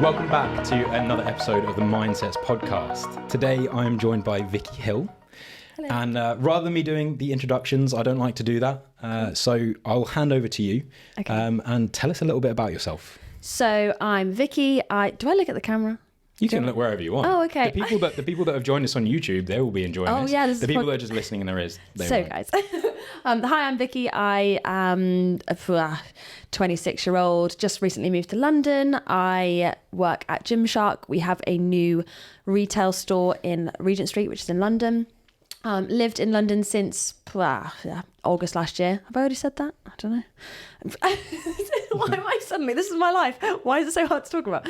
Welcome back to another episode of the Mindsets podcast. Today I am joined by Vikki Hill. Hello. And rather than me doing the introductions, I don't like to do that. So I'll hand over to you. Okay. And tell us a little bit about yourself. So I'm Vikki. Do I look at the camera? You can look wherever you want. Oh, okay. The people that have joined us on YouTube, they will be enjoying this. Yeah, the people that are just listening in their ears, they So won't. guys, hi, I'm Vikki. I am a 26-year-old, just recently moved to London. I work at Gymshark. We have a new retail store in Regent Street, which is in London. Lived in London since August last year. Have I already said that? I don't know. Why am I suddenly? This is my life. Why is it so hard to talk about?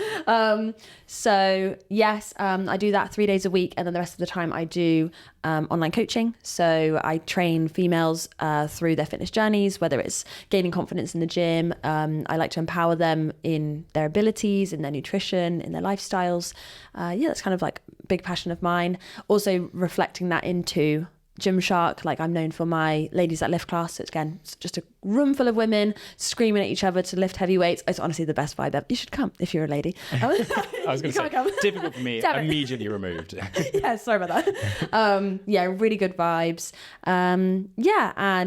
So yes, I do that 3 days a week, and then the rest of the time I do online coaching. So I train females through their fitness journeys, whether it's gaining confidence in the gym. I like to empower them in their abilities, in their nutrition, in their lifestyles. That's kind of like a big passion of mine. Also reflecting that into Gymshark, like I'm known for my Ladies That Lift class. So it's just a room full of women screaming at each other to lift heavy weights. It's honestly the best vibe ever. You should come if you're a lady. I was going to say, difficult for me, immediately removed. Yeah, sorry about that. Really good vibes. And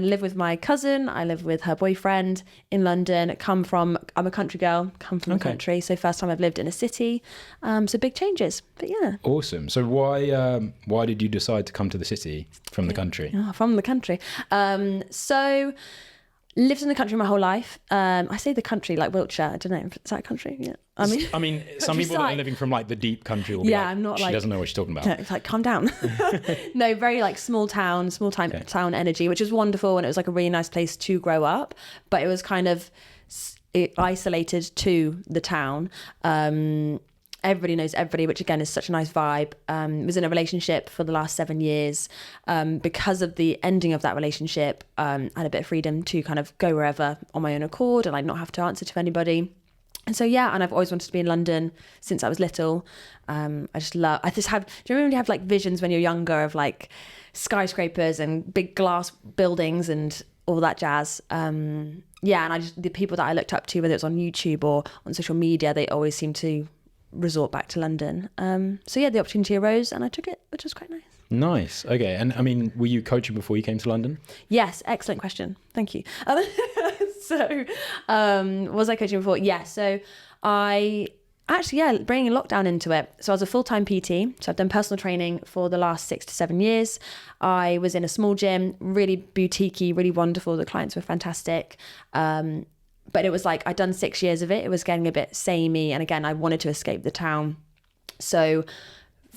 live with my cousin. I live with her boyfriend in London. I'm a country girl, come from the country. So first time I've lived in a city. So big changes, but yeah. Awesome. So why did you decide to come to the city from the country? From the country. So lived in the country my whole life. I say the country like Wiltshire. I don't know. Is that a country? Yeah. I mean, some people that are living from like the deep country will be I'm not she doesn't know what she's talking about. No, it's like, calm down. No, very like small town energy, which is wonderful. And it was like a really nice place to grow up, but it was kind of isolated to the town. Everybody knows everybody, which again is such a nice vibe. Was in a relationship for the last 7 years. Because of the ending of that relationship, I had a bit of freedom to kind of go wherever on my own accord and like not have to answer to anybody. And so, and I've always wanted to be in London since I was little. Do you remember when you have like visions when you're younger of like skyscrapers and big glass buildings and all that jazz? And the people that I looked up to, whether it's on YouTube or on social media, they always seem to resort back to London. The opportunity arose and I took it, which was quite nice. Nice. Okay. And I mean, were you coaching before you came to London? Yes. Excellent question. Thank you. Was I coaching before? Yeah. So I actually, bringing lockdown into it. So I was a full-time PT. So I've done personal training for the last 6 to 7 years. I was in a small gym, really boutiquey, really wonderful. The clients were fantastic. But it was like, I'd done 6 years of it. It was getting a bit samey. And again, I wanted to escape the town. So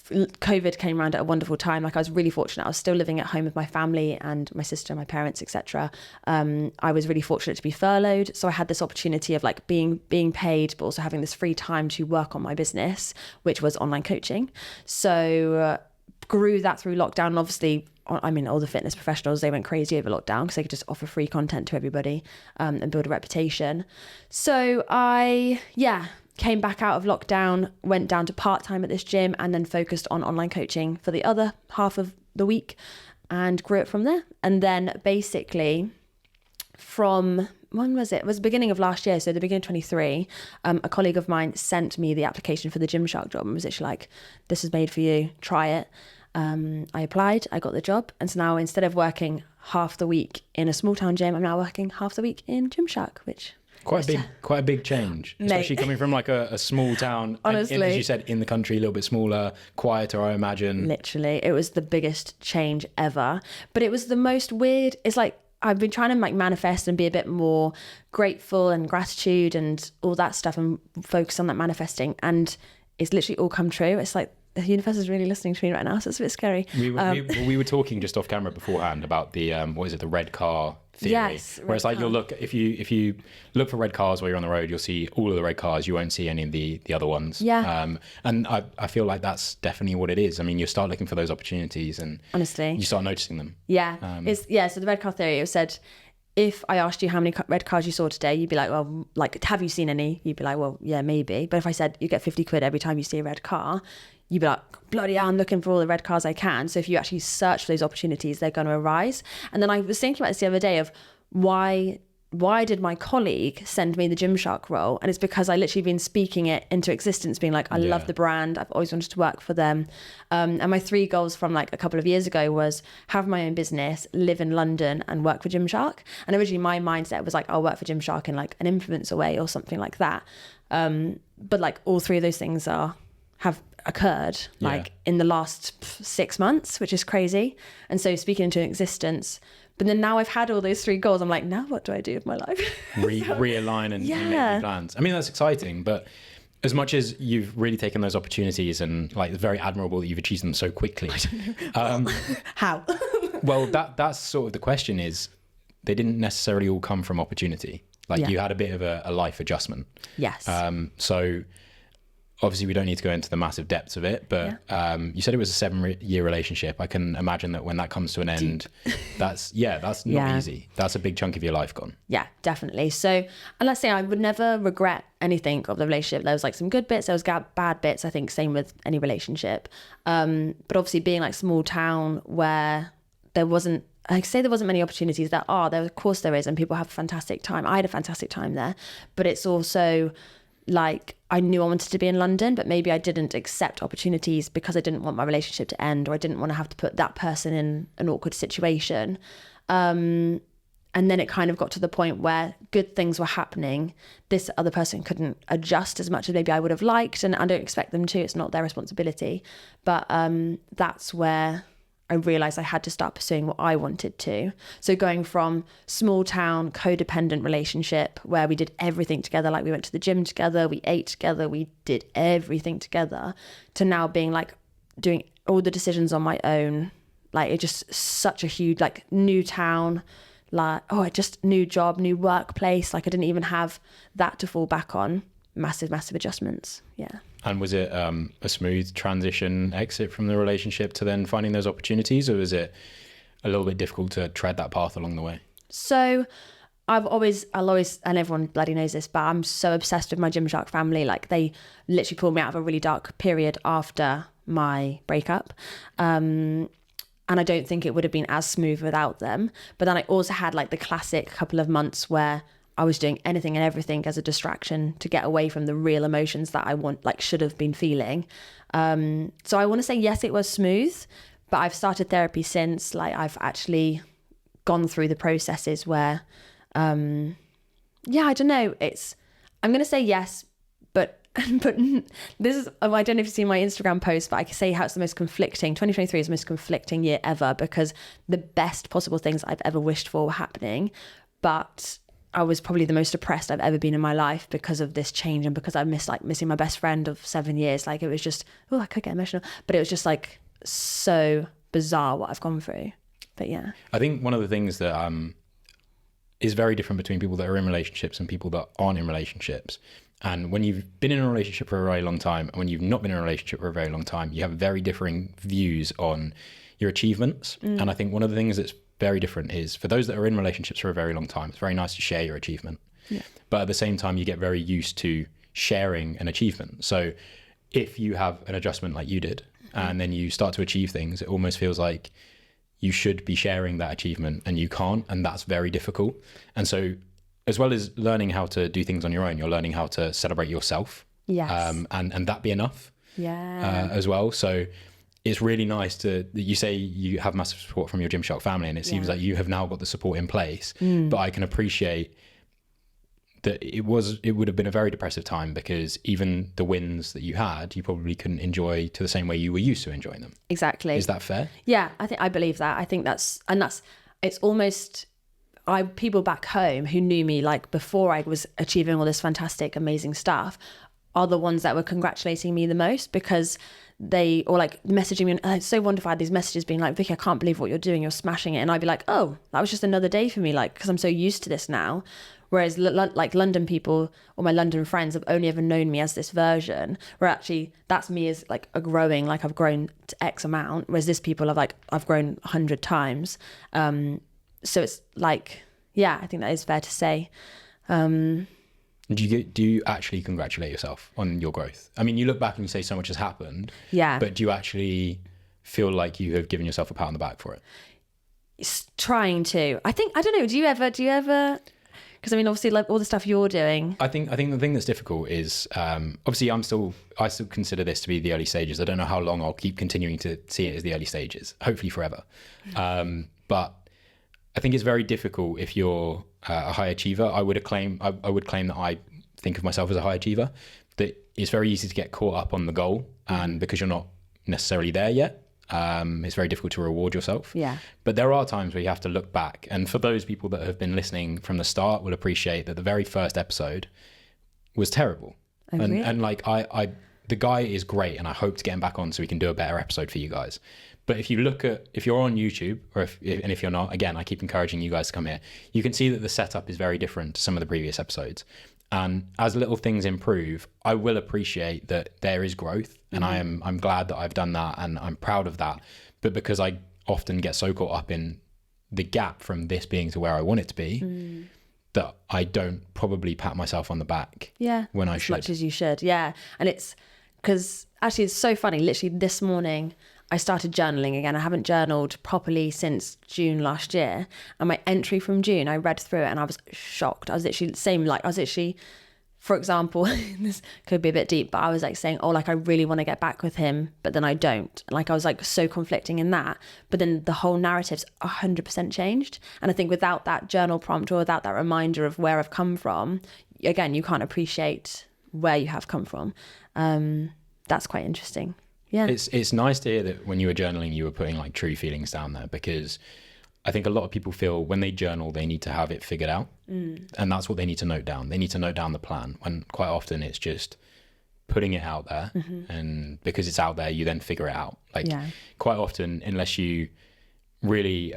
COVID came around at a wonderful time. Like I was really fortunate. I was still living at home with my family and my sister, my parents, etc. I was really fortunate to be furloughed. So I had this opportunity of like being paid, but also having this free time to work on my business, which was online coaching. So grew that through lockdown. And obviously, all the fitness professionals, they went crazy over lockdown because they could just offer free content to everybody and build a reputation. So I, came back out of lockdown, went down to part-time at this gym and then focused on online coaching for the other half of the week and grew it from there. And then basically from, when was it? It was the beginning of last year, so the beginning of 23, a colleague of mine sent me the application for the Gymshark job and was literally like, this is made for you, try it. I applied, I got the job. And so now instead of working half the week in a small town gym, I'm now working half the week in Gymshark, which... Quite a big change, especially coming from like a small town. Honestly, as you said, in the country, a little bit smaller, quieter, I imagine. Literally, it was the biggest change ever. But it was the most weird. It's like I've been trying to like manifest and be a bit more grateful and gratitude and all that stuff and focus on that manifesting. And it's literally all come true. It's like the universe is really listening to me right now, so it's a bit scary. We were talking just off camera beforehand about the the red car theory. Yes, where it's like you'll look if you look for red cars while you're on the road, you'll see all of the red cars. You won't see any of the other ones. Yeah. And I feel like that's definitely what it is. I mean, you start looking for those opportunities, and honestly, you start noticing them. Yeah. So the red car theory, it said, if I asked you how many red cars you saw today, you'd be like, well, like, have you seen any? You'd be like, well, yeah, maybe. But if I said you get 50 quid every time you see a red car, you'd be like, bloody hell, I'm looking for all the red cars I can. So if you actually search for those opportunities, they're going to arise. And then I was thinking about this the other day of why why did my colleague send me the Gymshark role? And it's because I literally been speaking it into existence, being like, I love the brand. I've always wanted to work for them. And my 3 goals from like a couple of years ago was have my own business, live in London and work for Gymshark. And originally my mindset was like, I'll work for Gymshark in like an influencer way or something like that. But like all 3 of those things have occurred like in the last 6 months, which is crazy. And so speaking into existence. But then now I've had all those 3 goals. I'm like, now what do I do with my life? Realign and make new plans. I mean, that's exciting, but as much as you've really taken those opportunities and like it's very admirable that you've achieved them so quickly. I don't know. How? Well, that's sort of the question is they didn't necessarily all come from opportunity. Like you had a bit of a life adjustment. Yes. So obviously we don't need to go into the massive depths of it, but you said it was a 7-year relationship. I can imagine that when that comes to an end, that's not easy. That's a big chunk of your life gone. Yeah, definitely. So, and let's say I would never regret anything of the relationship. There was like some good bits, there was bad bits. I think same with any relationship. But obviously being like small town where there wasn't many opportunities. There, of course there is, and people have a fantastic time. I had a fantastic time there, but it's also like I knew I wanted to be in London, but maybe I didn't accept opportunities because I didn't want my relationship to end, or I didn't want to have to put that person in an awkward situation. And then it kind of got to the point where good things were happening. This other person couldn't adjust as much as maybe I would have liked, and I don't expect them to. It's not their responsibility. But that's where I realised I had to start pursuing what I wanted to. So going from small town codependent relationship where we did everything together, like we went to the gym together, we ate together, we did everything together, to now being like doing all the decisions on my own. Like it's just such a huge like new town, like just new job, new workplace. Like I didn't even have that to fall back on. Massive adjustments. Yeah. And was it a smooth transition exit from the relationship to then finding those opportunities, or was it a little bit difficult to tread that path along the way? So I'll always, and everyone bloody knows this, but I'm so obsessed with my Gymshark family. Like they literally pulled me out of a really dark period after my breakup. And I don't think it would have been as smooth without them. But then I also had like the classic couple of months where I was doing anything and everything as a distraction to get away from the real emotions that I should have been feeling. So I want to say, yes, it was smooth, but I've started therapy since. Like I've actually gone through the processes where, I don't know. I'm going to say yes, but this is, I don't know if you've seen my Instagram post, but I can say how it's the most conflicting. 2023 is the most conflicting year ever because the best possible things I've ever wished for were happening, but I was probably the most depressed I've ever been in my life because of this change and because I missing my best friend of 7 years. Like it was just, I could get emotional, but it was just like so bizarre what I've gone through. But yeah. I think one of the things that is very different between people that are in relationships and people that aren't in relationships. And when you've been in a relationship for a very long time and when you've not been in a relationship for a very long time, you have very differing views on your achievements. And I think one of the things that's very different is for those that are in relationships for a very long time, it's very nice to share your achievement. Yeah. But at the same time, you get very used to sharing an achievement. So if you have an adjustment like you did, and then you start to achieve things, it almost feels like you should be sharing that achievement and you can't, and that's very difficult. And so as well as learning how to do things on your own, you're learning how to celebrate yourself. Yes. And that be enough. Yeah. As well. So it's really nice you say you have massive support from your Gymshark family, and it seems like you have now got the support in place. But I can appreciate that it would have been a very depressive time because even the wins that you had, you probably couldn't enjoy to the same way you were used to enjoying them. Exactly. Is that fair? Yeah, I believe that. I think it's almost, people back home who knew me like before I was achieving all this fantastic, amazing stuff are the ones that were congratulating me the most because they, or like messaging me, and it's so wonderful. I had these messages being like, Vikki, I can't believe what you're doing. You're smashing it. And I'd be like, oh, that was just another day for me. Like, cause I'm so used to this now. Whereas like London people or my London friends have only ever known me as this version where actually that's me as like a growing, like I've grown to X amount. Whereas this people have like, I've grown 100 times. So it's like, yeah, I think that is fair to say. Do you actually congratulate yourself on your growth? I mean, you look back and you say so much has happened. Yeah. But do you actually feel like you have given yourself a pat on the back for it? It's trying to. I don't know. Do you ever? Because Because I mean, obviously, like all the stuff you're doing. I think the thing that's difficult is obviously I still consider this to be the early stages. I don't know how long I'll keep continuing to see it as the early stages. Hopefully forever. But I think it's very difficult if you're a high achiever. I would claim that I think of myself as a high achiever. That it's very easy to get caught up on the goal, and because you're not necessarily there yet, it's very difficult to reward yourself. Yeah. But there are times where you have to look back, and for those people that have been listening from the start will appreciate that the very first episode was terrible. Oh, really? And like the guy is great, and I hope to get him back on so we can do a better episode for you guys. But if you're on YouTube, or if you're not, again, I keep encouraging you guys to come here. You can see that the setup is very different to some of the previous episodes. And as little things improve, I will appreciate that there is growth, and I'm glad that I've done that, and I'm proud of that. But because I often get so caught up in the gap from this being to where I want it to be, that I don't probably pat myself on the back. When I should. As much as you should. Yeah. And it's because actually it's so funny. Literally this morning, I started journaling again. I haven't journaled properly since June last year. And my entry from June, I read through it and I was shocked. I was literally, for example, this could be a bit deep, but I was like saying, oh, like I really want to get back with him, but then I don't. Like I was like so conflicting in that. But then the whole narrative's 100% changed. And I think without that journal prompt or without that reminder of where I've come from, again, you can't appreciate where you have come from. That's quite interesting. Yeah. It's nice to hear that when you were journaling, you were putting like true feelings down there, because I think a lot of people feel when they journal, they need to have it figured out. And that's what they need to note down. They need to note down the plan, when quite often it's just putting it out there. And because it's out there, you then figure it out. Like quite often, unless you really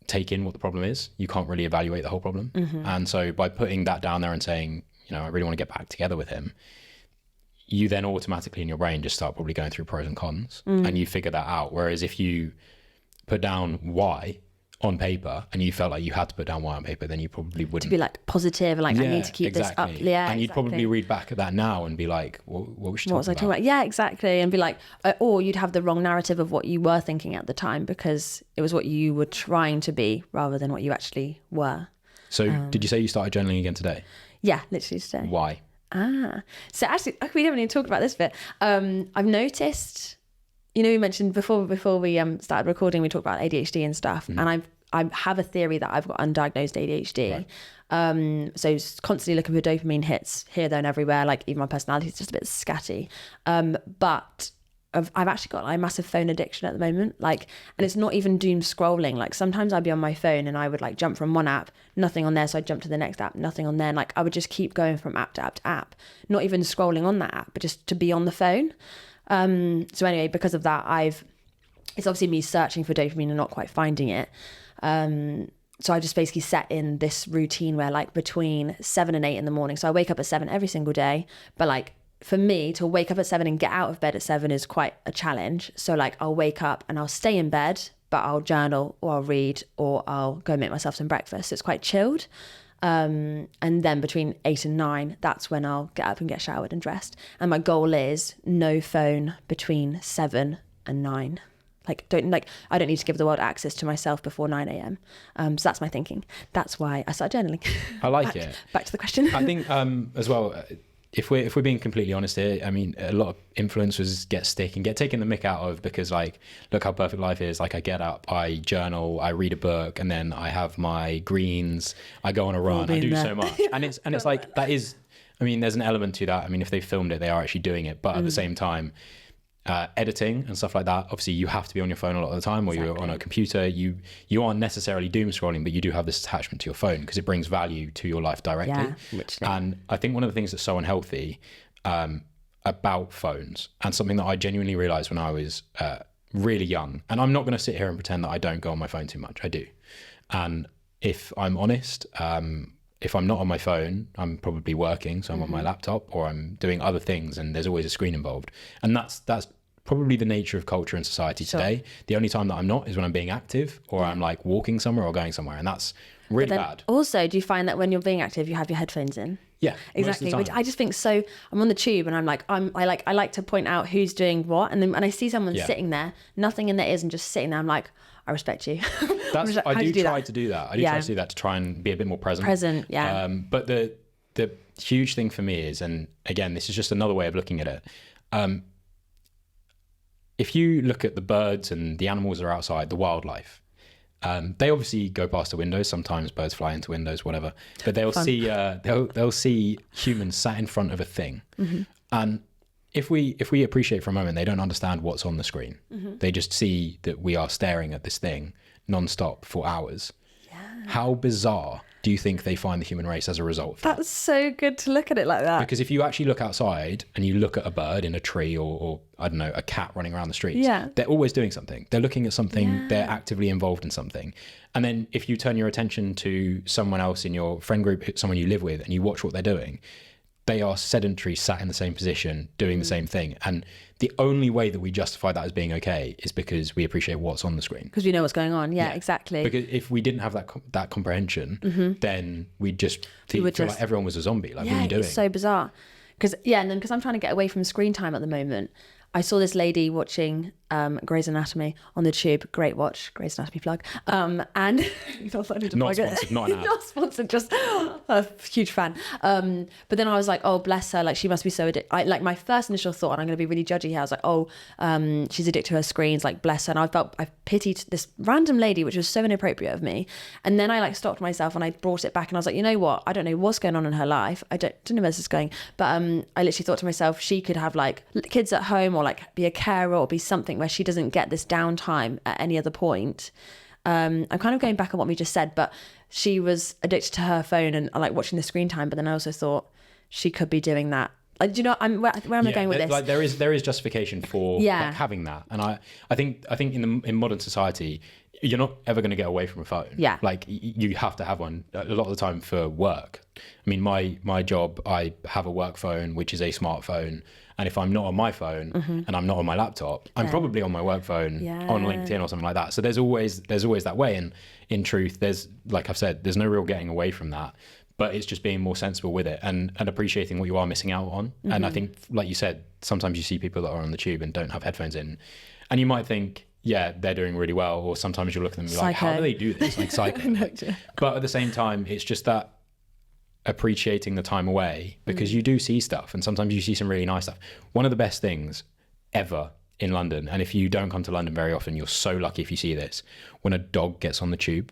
take in what the problem is, you can't really evaluate the whole problem. And so by putting that down there and saying, you know, I really want to get back together with him, you then automatically in your brain just start probably going through pros and cons, and you figure that out. Whereas if you put down why on paper and you felt like you had to put down why on paper, then you probably wouldn't. To be like positive and like, I need to keep this up. Yeah, and you'd probably read back at that now and be like, what was I talking about? Yeah, exactly. And be like, or you'd have the wrong narrative of what you were thinking at the time, because it was what you were trying to be rather than what you actually were. So did you say you started journaling again today? Yeah, literally today. Why? So actually, we haven't even talked about this bit. I've noticed, you know, we mentioned before we started recording, we talked about ADHD and stuff, and I have a theory that I've got undiagnosed ADHD. Right. So constantly looking for dopamine hits here, there, and everywhere. Like even my personality is just a bit scatty. But I've actually got like a massive phone addiction at the moment. Like, and it's not even doom scrolling. Like sometimes I'd be on my phone and I would like jump from one app, nothing on there. So I'd jump to the next app, nothing on there. And like I would just keep going from app to app to app, not even scrolling on that app, but just to be on the phone. So anyway, because of that, it's obviously me searching for dopamine and not quite finding it. So I just basically set in this routine where like between 7 and 8 in the morning. So I wake up at 7 every single day, but like for me to wake up at 7 and get out of bed at 7 is quite a challenge. So like I'll wake up and I'll stay in bed, but I'll journal or I'll read or I'll go make myself some breakfast. So it's quite chilled. And then between 8 and 9, that's when I'll get up and get showered and dressed. And my goal is no phone between 7 and 9. I don't need to give the world access to myself before 9 a.m. So that's my thinking. That's why I started journaling. I like it. Back to the question. I think as well, if we're being completely honest here, I mean, a lot of influencers get taken the mick out of because like, look how perfect life is. Like I get up, I journal, I read a book, and then I have my greens, I go on a run, I do so much. And it's like, that is, I mean, there's an element to that. I mean, if they filmed it, they are actually doing it. But at the same time, editing and stuff like that, obviously you have to be on your phone a lot of the time, or you're on a computer. You aren't necessly doom scrolling, but you do have this attachment to your phone because it brings value to your life directly. And I think one of the things that's so unhealthy about phones, and something that I genuinely realized when I was really young, and I'm not going to sit here and pretend that I don't go on my phone too much, I do. And if I'm honest, if I'm not on my phone, I'm probably working, so I'm on my laptop, or I'm doing other things, and there's always a screen involved. And that's probably the nature of culture and society today. The only time that I'm not is when I'm being active, or I'm like walking somewhere or going somewhere, and that's really bad. Also, do you find that when you're being active, you have your headphones in? Yeah, exactly. Which I just think so. I'm on the tube and I like to point out who's doing what, and then when I see someone sitting there, nothing in their ears and just sitting there, I'm like, I respect you. That's How I do you do try that? to do that. I do try to do that to try and be a bit more present. Yeah. But the huge thing for me is, and again, this is just another way of looking at it. If you look at the birds and the animals that are outside, the wildlife, they obviously go past the windows. Sometimes birds fly into windows, whatever. But they'll see they'll see humans sat in front of a thing. And if we appreciate for a moment, they don't understand what's on the screen. They just see that we are staring at this thing non-stop for hours. How bizarre do you think they find the human race as a result of that? That's so good to look at it like that. Because if you actually look outside and you look at a bird in a tree or I don't know, a cat running around the streets, they're always doing something. They're looking at something, they're actively involved in something. And then if you turn your attention to someone else in your friend group, someone you live with, and you watch what they're doing, they are sedentary, sat in the same position, doing the same thing. And the only way that we justify that as being okay is because we appreciate what's on the screen. Because we know what's going on. Yeah, exactly. Because if we didn't have that comprehension, then we'd just feel like everyone was a zombie. Like, what are you doing? It's so bizarre. Because I'm trying to get away from screen time at the moment. I saw this lady watching Grey's Anatomy on the tube. Great watch, Grey's Anatomy plug. And not sponsored, not an ad. Not sponsored, just a huge fan. But then I was like, oh, bless her. Like, she must be so addicted. Like, my first initial thought, and I'm going to be really judgy here, I was like, oh, she's addicted to her screens. Like, bless her. And I pitied this random lady, which was so inappropriate of me. And then I like stopped myself and I brought it back and I was like, you know what? I don't know what's going on in her life. I don't know where this is going. But I literally thought to myself, she could have like kids at home or like be a carer or be something where she doesn't get this downtime at any other point. I'm kind of going back on what we just said, but she was addicted to her phone and like watching the screen time. But then I also thought she could be doing that. Like, do you know, where am I going with this? Like, there is justification for like, having that, and I think in modern society, you're not ever going to get away from a phone. Yeah. Like, you have to have one a lot of the time for work. I mean, my job, I have a work phone, which is a smartphone. And if I'm not on my phone and I'm not on my laptop, I'm probably on my work phone on LinkedIn or something like that. So there's always that way. And in truth, there's, like I've said, there's no real getting away from that. But it's just being more sensible with it and appreciating what you are missing out on. And I think, like you said, sometimes you see people that are on the tube and don't have headphones in. And you might think, yeah, they're doing really well. Or sometimes you look at them and be like, how do they do this? Like, psycho. But at the same time, it's just that appreciating the time away, because you do see stuff and sometimes you see some really nice stuff. One of the best things ever in London, and if you don't come to London very often, you're so lucky if you see this, when a dog gets on the tube.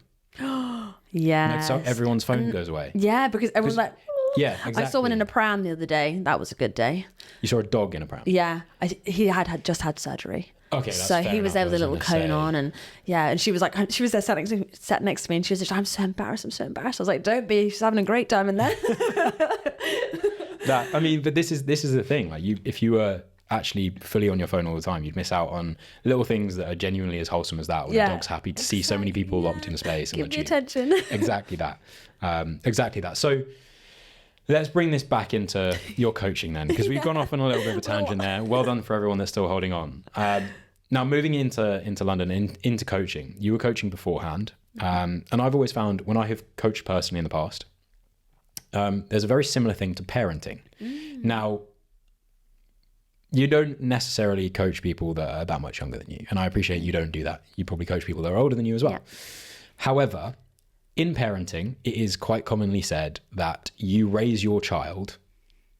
Yeah. So everyone's phone goes away. Yeah, because everyone's like, yeah, exactly. I saw one in a pram the other day. That was a good day. You saw a dog in a pram? Yeah. He had just had surgery. Okay, that's so fair he was there with a little cone say. on, and and she was there sat next to me, and she was just, I'm so embarrassed. I was like, don't be, she's having a great time in there. But this is the thing. Like, if you were actually fully on your phone all the time, you'd miss out on little things that are genuinely as wholesome as that. When a dog's happy to see so many people locked in a space and give me attention. Exactly that. Exactly that. So let's bring this back into your coaching then, because we've gone off on a little bit of a tangent there. Well done for everyone that's still holding on. Now, moving into London, into coaching, you were coaching beforehand. And I've always found when I have coached personally in the past, there's a very similar thing to parenting. Now, you don't necessarily coach people that are that much younger than you. And I appreciate you don't do that. You probably coach people that are older than you as well. Yeah. However, in parenting, it is quite commonly said that you raise your child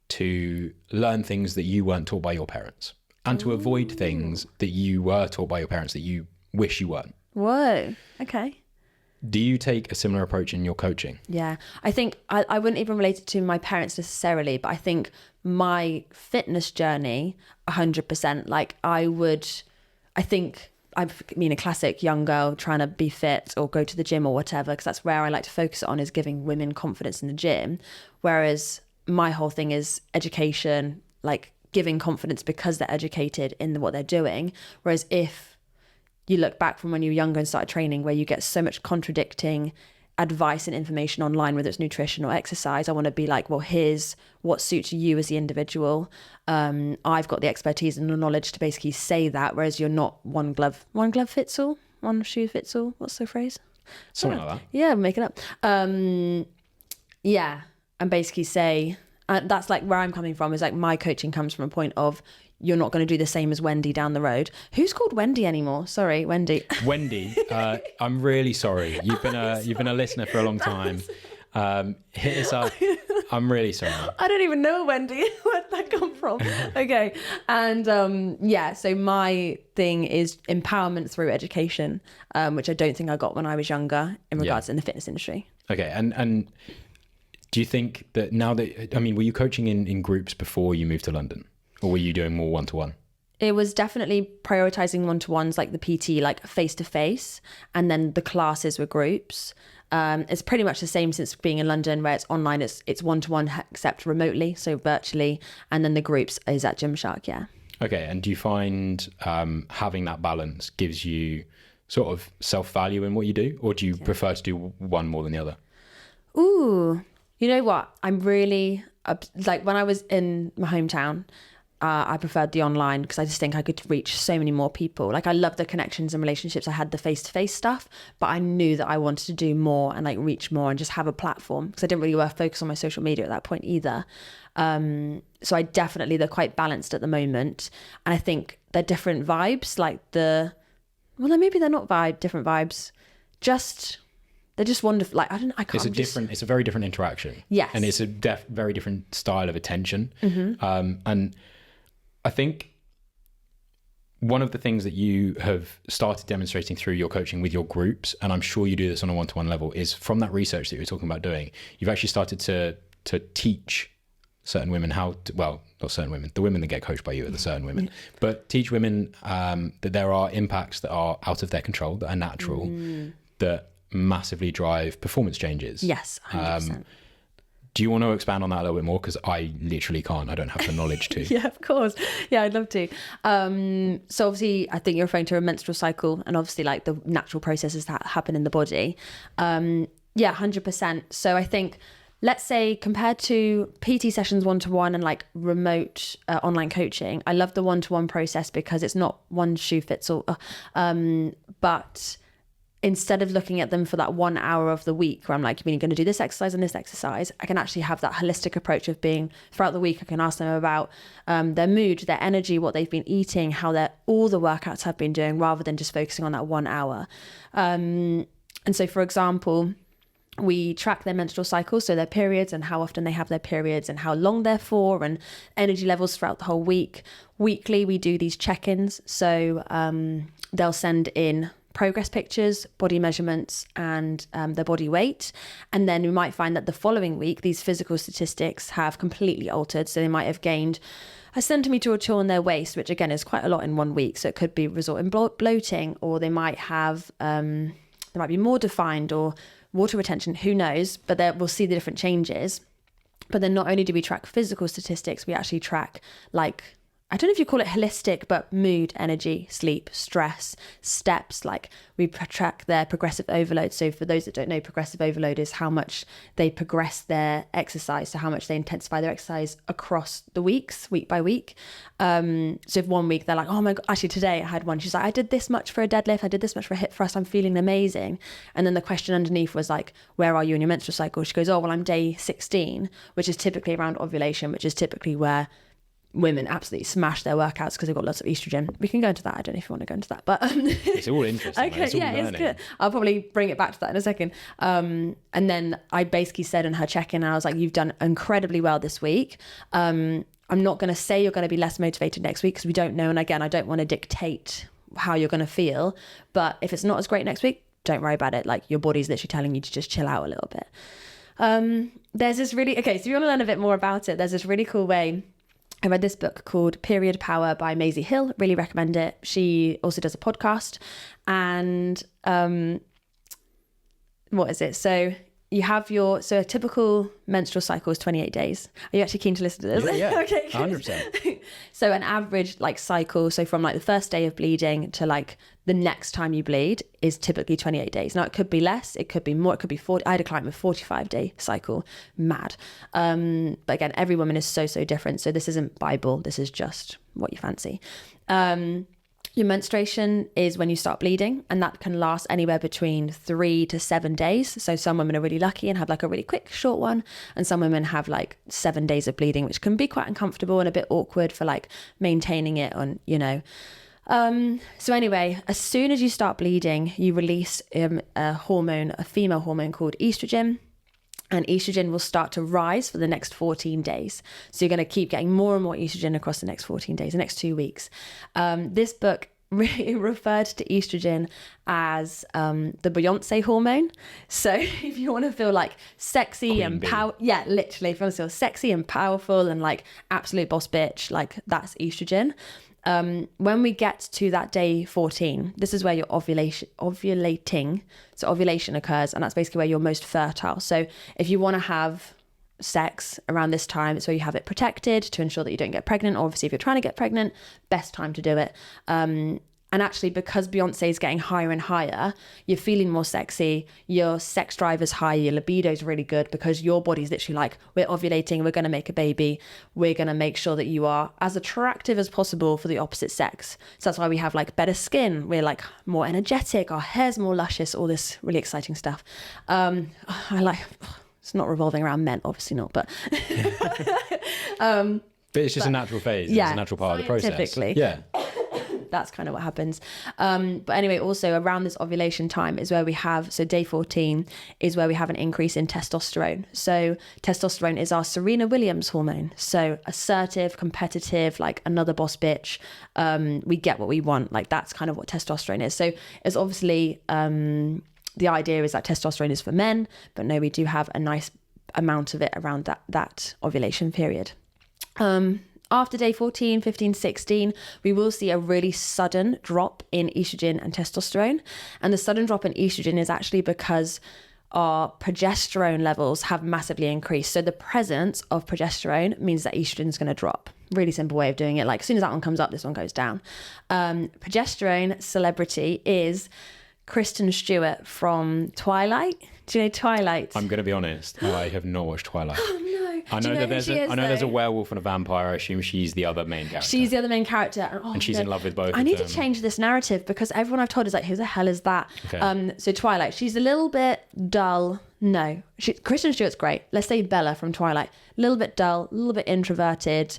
to learn things that you weren't taught by your parents, and to avoid things that you were taught by your parents that you wish you weren't. Whoa. Okay. Do you take a similar approach in your coaching? Yeah. I think I wouldn't even relate it to my parents necessarily, but I think my fitness journey, 100%, like I mean, a classic young girl trying to be fit or go to the gym or whatever, because that's where I like to focus on, is giving women confidence in the gym. Whereas my whole thing is education, like giving confidence because they're educated in what they're doing. Whereas if you look back from when you were younger and started training, where you get so much contradicting advice and information online, whether it's nutrition or exercise, I want to be like, well, here's what suits you as the individual. I've got the expertise and the knowledge to basically say that, whereas you're not one glove fits all, one shoe fits all. What's the phrase? Something like that. Yeah, make it up. And basically say, that's like where I'm coming from, is like my coaching comes from a point of, you're not going to do the same as Wendy down the road. Who's called Wendy anymore? Sorry, Wendy. Wendy, I'm really sorry. You've been a listener for a long time. Hit us up. I'm really sorry. I don't even know Wendy. Where'd that come from? Okay. And so my thing is empowerment through education, which I don't think I got when I was younger in regards in the fitness industry. Okay. And do you think that now that, I mean, were you coaching in groups before you moved to London, or were you doing more one-to-one? It was definitely prioritizing one-to-ones, like the PT, like face-to-face, and then the classes were groups. It's pretty much the same since being in London, where it's online, it's one-to-one except remotely, so virtually, and then the groups is at Gymshark, yeah. Okay, and do you find having that balance gives you sort of self-value in what you do, or do you prefer to do one more than the other? Ooh, you know what? I'm really, like when I was in my hometown, I preferred the online because I just think I could reach so many more people. Like I love the connections and relationships. I had the face-to-face stuff, but I knew that I wanted to do more and like reach more and just have a platform, because I didn't really focus on my social media at that point either. So they're quite balanced at the moment. And I think they're different vibes, maybe they're not different vibes. They're just wonderful. Like, it's a very different interaction. Yes. And it's a very different style of attention. Mm-hmm. And I think one of the things that you have started demonstrating through your coaching with your groups, and I'm sure you do this on a one-to-one level, is from that research that you were talking about doing, you've actually started to teach certain women not certain women, the women that get coached by you are the certain women, but teach women that there are impacts that are out of their control, that are natural, that massively drive performance changes. Yes, 100%. Do you want to expand on that a little bit more? Because I literally can't. I don't have the knowledge to. Yeah, of course. Yeah, I'd love to. So obviously, I think you're referring to a menstrual cycle and obviously like the natural processes that happen in the body. 100%. So I think, let's say compared to PT sessions one-to-one and like remote online coaching, I love the one-to-one process because it's not one shoe fits all. But instead of looking at them for that 1 hour of the week where I'm like, you're going to do this exercise and this exercise, I can actually have that holistic approach of being throughout the week. I can ask them about their mood, their energy, what they've been eating, how all the workouts have been doing, rather than just focusing on that 1 hour. And so, for example, we track their menstrual cycles, so their periods and how often they have their periods and how long they're for, and energy levels throughout the whole week. Weekly, we do these check-ins. So they'll send in progress pictures, body measurements, and their body weight. And then we might find that the following week, these physical statistics have completely altered. So they might have gained a centimetre or two on their waist, which again is quite a lot in 1 week. So it could be result in bloating, or they might have, they might be more defined, or water retention, who knows, but we'll see the different changes. But then not only do we track physical statistics, we actually track, like, I don't know if you call it holistic, but mood, energy, sleep, stress, steps. Like we track their progressive overload. So for those that don't know, progressive overload is how much they progress their exercise. So how much they intensify their exercise across the weeks, week by week. So if 1 week they're like, oh my God, actually today I had one. She's like, I did this much for a deadlift. I did this much for a hip thrust. I'm feeling amazing. And then the question underneath was like, where are you in your menstrual cycle? She goes, oh, well, I'm day 16, which is typically around ovulation, which is typically where women absolutely smash their workouts because they've got lots of estrogen. We can go into that. I don't know if you want to go into that, but it's all interesting. Okay, it's good. I'll probably bring it back to that in a second. And then I basically said in her check-in, I was like, you've done incredibly well this week. I'm not going to say you're going to be less motivated next week because we don't know. And again, I don't want to dictate how you're going to feel. But if it's not as great next week, don't worry about it. Like your body's literally telling you to just chill out a little bit. There's this really, so if you want to learn a bit more about it, there's this really cool way. I read this book called Period Power by Vikki Hill. Really recommend it. She also does a podcast. And what is it? So you have a typical menstrual cycle is 28 days. Are you actually keen to listen to this? Yeah. Okay, 100%. So an average cycle, so from the first day of bleeding to the next time you bleed is typically 28 days. Now it could be less, it could be more, it could be 40. I had a client with 45-day cycle, mad. But again, every woman is so different. So this isn't Bible, this is just what you fancy. Your menstruation is when you start bleeding, and that can last anywhere between 3 to 7 days. So some women are really lucky and have like a really quick, short one, and some women have like 7 days of bleeding, which can be quite uncomfortable and a bit awkward for like maintaining it on, you know. So anyway, as soon as you start bleeding, you release a female hormone called estrogen. And estrogen will start to rise for the next 14 days. So you're going to keep getting more and more estrogen across the next 14 days, the next 2 weeks. This book really referred to estrogen as the Beyonce hormone. So if you want to feel like sexy Queen and bee. yeah, literally, if you want to feel sexy and powerful and like absolute boss bitch, like that's estrogen. When we get to that day 14, this is where you're ovulating. So ovulation occurs, and that's basically where you're most fertile. So if you want to have sex around this time, it's where you have it protected to ensure that you don't get pregnant. Obviously, if you're trying to get pregnant, best time to do it. And actually, because Beyonce is getting higher and higher, you're feeling more sexy, your sex drive is high, your libido is really good, because your body's literally like, we're ovulating, we're going to make a baby, we're going to make sure that you are as attractive as possible for the opposite sex. So that's why we have like better skin, we're like more energetic, our hair's more luscious, all this really exciting stuff. It's not revolving around men, obviously not, but... But it's just a natural phase. Yeah, it's a natural part of the process. scientifically. Yeah. That's kind of what happens. But anyway, also around this ovulation time is where we have, so day 14 is where we have an increase in testosterone. So testosterone is our Serena Williams hormone. So assertive, competitive, like another boss bitch. We get what we want. Like that's kind of what testosterone is. So it's obviously, the idea is that testosterone is for men, but no, we do have a nice amount of it around that ovulation period. After day 14, 15, 16, we will see a really sudden drop in estrogen and testosterone. And the sudden drop in estrogen is actually because our progesterone levels have massively increased. So the presence of progesterone means that estrogen is going to drop. Really simple way of doing it. Like as soon as that one comes up, this one goes down. Progesterone celebrity is Kristen Stewart from Twilight. Do you know Twilight? I'm going to be honest. I have not watched Twilight. Oh no. I know that there's a werewolf and a vampire. I assume she's the other main character. She's the other main character. And she's in love with both of them. I need to change this narrative because everyone I've told is like, who the hell is that? Okay. So Twilight, she's a little bit dull. No, Kristen Stewart's great. Let's say Bella from Twilight. A little bit dull, a little bit introverted,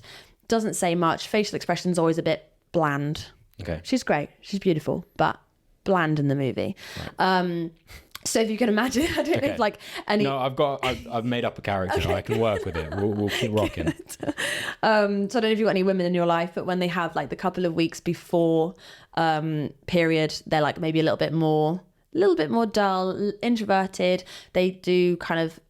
doesn't say much. Facial expression's always a bit bland. Okay. She's great. She's beautiful, but bland in the movie. Right. So if you can imagine, I don't know if like any... No, I've made up a character. Okay. I can work with it. We'll keep rocking. So I don't know if you've got any women in your life, but when they have like the couple of weeks before period, they're like maybe a little bit more dull, introverted. They do kind of...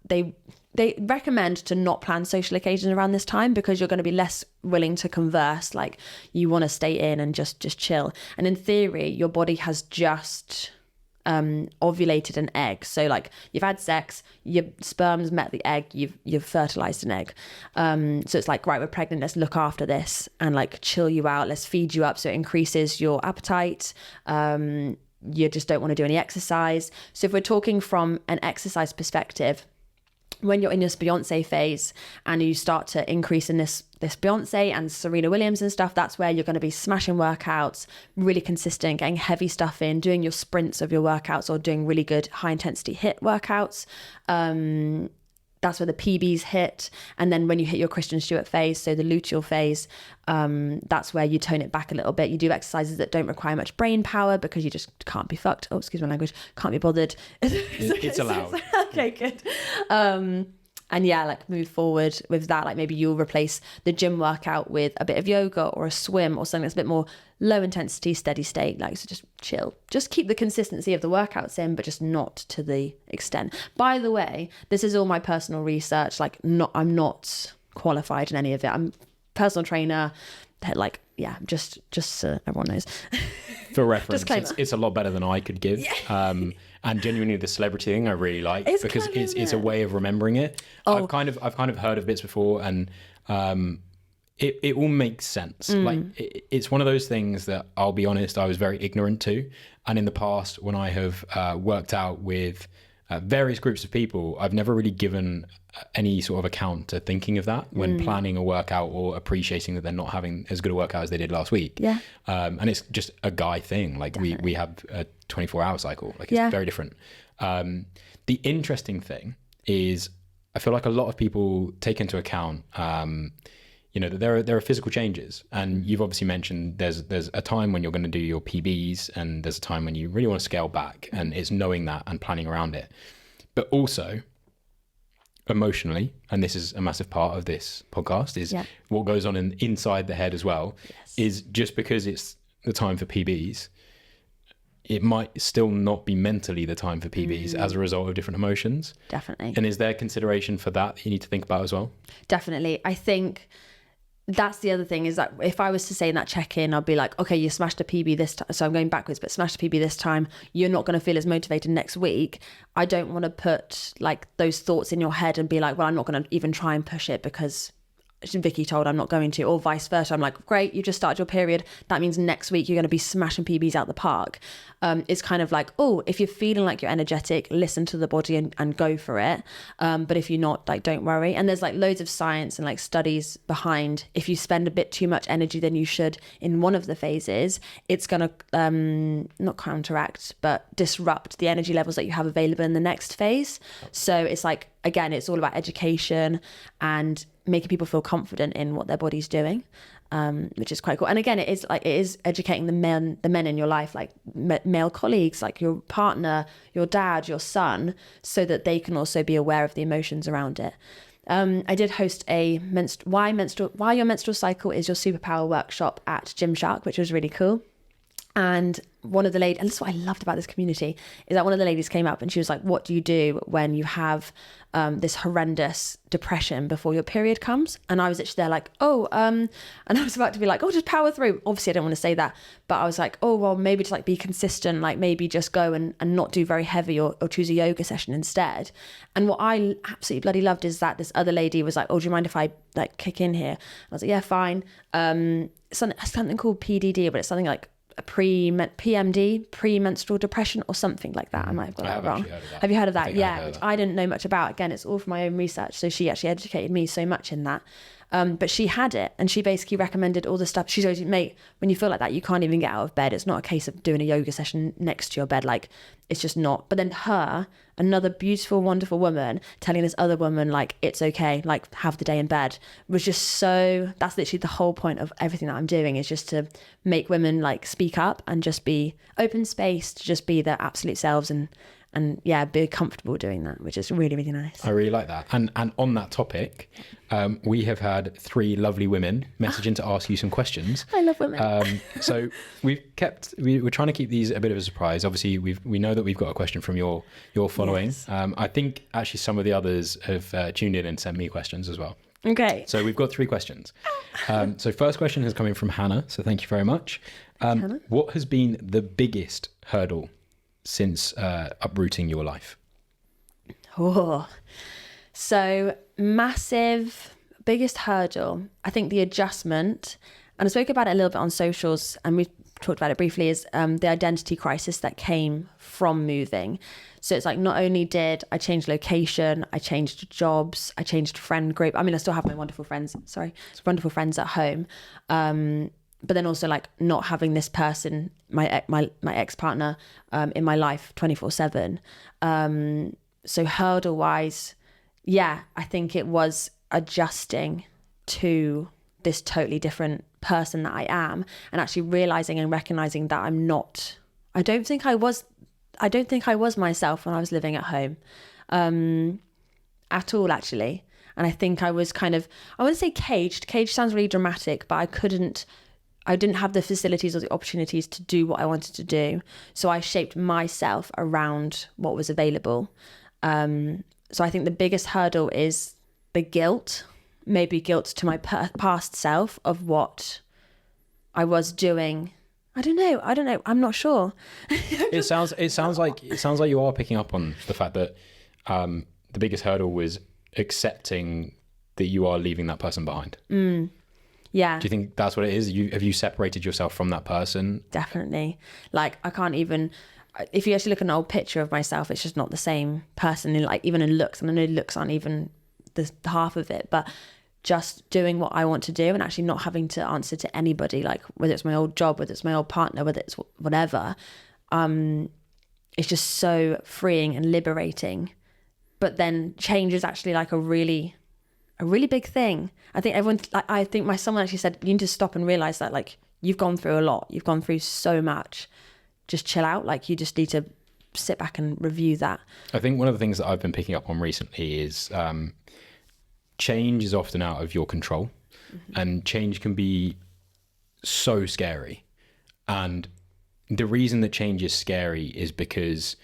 They recommend to not plan social occasions around this time because you're going to be less willing to converse. Like you want to stay in and just chill. And in theory, your body has just... ovulated an egg. So like you've had sex, your sperm's met the egg, you've fertilized an egg. So it's like, right, we're pregnant, let's look after this and like chill you out, let's feed you up so it increases your appetite. You just don't want to do any exercise. So if we're talking from an exercise perspective, when you're in this Beyonce phase and you start to increase in this Beyonce and Serena Williams and stuff, that's where you're going to be smashing workouts, really consistent, getting heavy stuff in, doing your sprints of your workouts or doing really good high intensity HIIT workouts. That's where the PBs hit. And then when you hit your Kristen Stewart phase, so the luteal phase, that's where you tone it back a little bit. You do exercises that don't require much brain power because you just can't be fucked. Oh, excuse my language. Can't be bothered. It's allowed. Okay, good. And yeah, like move forward with that. Like maybe you'll replace the gym workout with a bit of yoga or a swim or something that's a bit more low intensity, steady state. Like, so just chill. Just keep the consistency of the workouts in, but just not to the extent. By the way, this is all my personal research. Like I'm not qualified in any of it. I'm a personal trainer. Like, yeah, just so everyone knows. For reference, it's a lot better than I could give. Yeah. And genuinely, the celebrity thing I really like because it's a way of remembering it. Oh. I've kind of heard of bits before, and it all makes sense. Like it's one of those things that I'll be honest, I was very ignorant to. And in the past, when I have worked out with various groups of people, I've never really given any sort of account to thinking of that when planning a workout or appreciating that they're not having as good a workout as they did last week. Yeah. And it's just a guy thing. Like we have a 24-hour cycle. Like it's very different. The interesting thing is I feel like a lot of people take into account, that there are physical changes, and you've obviously mentioned there's a time when you're going to do your PBs, and there's a time when you really want to scale back, and it's knowing that and planning around it. But also emotionally, and this is a massive part of this podcast, is what goes on inside the head as well. Yes. Is just because it's the time for PBs, it might still not be mentally the time for PBs as a result of different emotions. Definitely. And is there consideration for that you need to think about as well? Definitely. I think that's the other thing, is that if I was to say in that check-in, I'd be like, okay, you smashed a PB this time, so I'm going backwards, but smashed a PB this time, you're not going to feel as motivated next week. I don't want to put like those thoughts in your head and be like, well, I'm not going to even try and push it because Vikki told I'm not going to, or vice versa. I'm like, great, you just started your period. That means next week you're going to be smashing PBs out the park. It's kind of like, oh, if you're feeling like you're energetic, listen to the body and go for it. But if you're not, like, don't worry. And there's like loads of science and like studies behind, if you spend a bit too much energy than you should in one of the phases, it's going to not counteract, but disrupt the energy levels that you have available in the next phase. So it's like, again, it's all about education and making people feel confident in what their body's doing, which is quite cool. And again, it is educating the men in your life, like male colleagues, like your partner, your dad, your son, so that they can also be aware of the emotions around it. I did host a why your menstrual cycle is your superpower workshop at Gymshark, which was really cool. And one of the ladies, and this is what I loved about this community, is that one of the ladies came up and she was like, what do you do when you have this horrendous depression before your period comes? And I was actually there like, and I was about to be like, just power through. Obviously, I don't want to say that. But I was like, well, maybe to like be consistent, like maybe just go and not do very heavy or choose a yoga session instead. And what I absolutely bloody loved is that this other lady was like, do you mind if I like kick in here? I was like, yeah, fine. Something called PDD, but it's something like a PMD, premenstrual depression, or something like that. I might have got that wrong. Have you heard of that? Yeah, which I didn't know much about. Again, it's all from my own research. So she actually educated me so much in that. But she had it, and she basically recommended all the stuff. She's always, mate, when you feel like that, you can't even get out of bed. It's not a case of doing a yoga session next to your bed. Like, it's just not. But then another beautiful, wonderful woman telling this other woman, like, it's okay, like, have the day in bed, was just so, that's literally the whole point of everything that I'm doing, is just to make women like speak up and just be open space to just be their absolute selves and be comfortable doing that, which is really, really nice. I really like that. And on that topic, we have had 3 lovely women message in to ask you some questions. I love women. So we're trying to keep these a bit of a surprise. Obviously, we know that we've got a question from your following. Yes. I think actually some of the others have tuned in and sent me questions as well. Okay. So we've got 3 questions. So first question has come in from Hannah. So thank you very much. Hannah. What has been the biggest hurdle since uprooting your life? So massive, biggest hurdle, I think the adjustment, and I spoke about it a little bit on socials, and we've talked about it briefly, is the identity crisis that came from moving. So it's like, not only did I change location, I changed jobs, I changed friend group. I mean, I still have my wonderful friends at home. But then also like not having this person, my ex-partner in my life 24/7. So hurdle wise, I think it was adjusting to this totally different person that I am, and actually realizing and recognizing that I'm not, I don't think I was myself when I was living at home at all, actually. And I think I was kind of, I wouldn't say caged. Caged sounds really dramatic, but I didn't have the facilities or the opportunities to do what I wanted to do. So I shaped myself around what was available. So I think the biggest hurdle is the guilt, maybe guilt to my past self of what I was doing. I don't know. I'm not sure. It sounds like you are picking up on the fact that the biggest hurdle was accepting that you are leaving that person behind. Yeah. Do you think that's what it is? Have you separated yourself from that person? Definitely. Like, I can't even, if you actually look at an old picture of myself, it's just not the same person, in like even in looks, and I know looks aren't even the half of it, but just doing what I want to do and actually not having to answer to anybody, like whether it's my old job, whether it's my old partner, whether it's whatever, it's just so freeing and liberating. But then change is actually like a really big thing. I think everyone, I think someone actually said, you need to stop and realize that like you've gone through a lot, you've gone through so much, just chill out. Like you just need to sit back and review that. I think one of the things that I've been picking up on recently is change is often out of your control, and change can be so scary. And the reason that change is scary is because